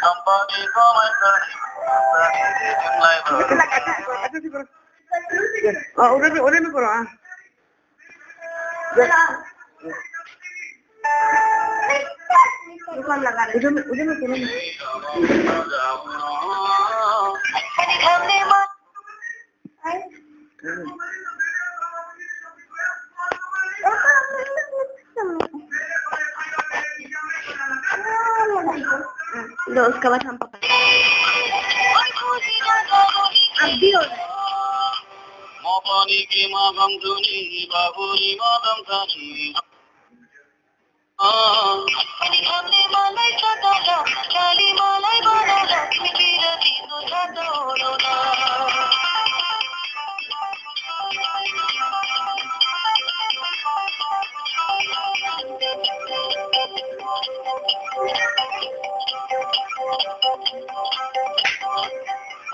सम्पत्तिको मान्छे तिमीलाई उधर में करो दुकान लगा रहे उधर में करो लो उसका बाद हम पका अब भी हो मोपनी की माँ बंधुनी बाबुनी मदम थनी हमने मलाई सताला चाली मलाई बनाला फिर तिम्रो छाडोला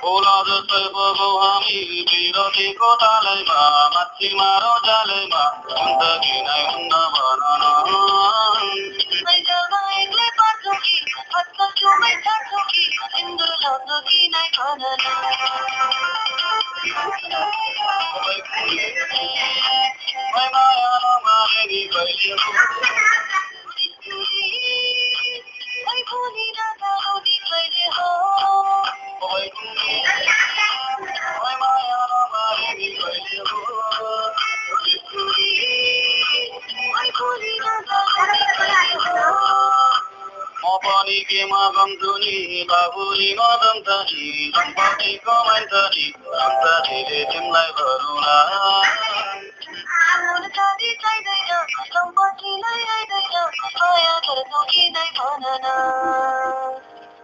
खोला जस्तै बगौ हामी बिरतीको तालैमा माथि मारौ जालैमा जिन्दगी नै हुन्न भन न मैदानमा एक्लै पर्छौ कि हत्ता छुमै छाड्छौ कि तिम्रो लाग्दो कि नै भन न मै माया नमारे नि कहिले मोपनी के मगमधुनी बाबुनी मदम थनी सम्पत्तिको मान्छे सन्ततिले तिमीलाई भरुला सम्पत्तिलाई आइदैन माया गर्छौ कि नै भन न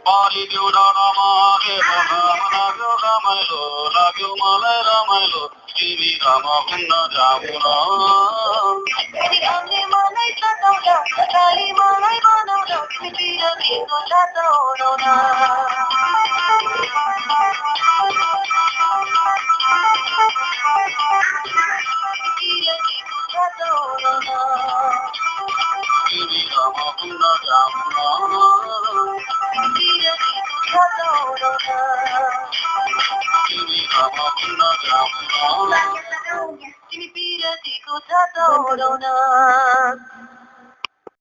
परिदेऊ डरमा के लाग्यो रमाइलो लाग्यो मलाई रमाइलो तिमी रमाउन जाऊ न हामीले मलाई सताउँदा चाली मलाई बनाउँदा फिर तिम्रो छाडोला तिमी रमाउन जाऊ न तिमी पिरतीको छाडोला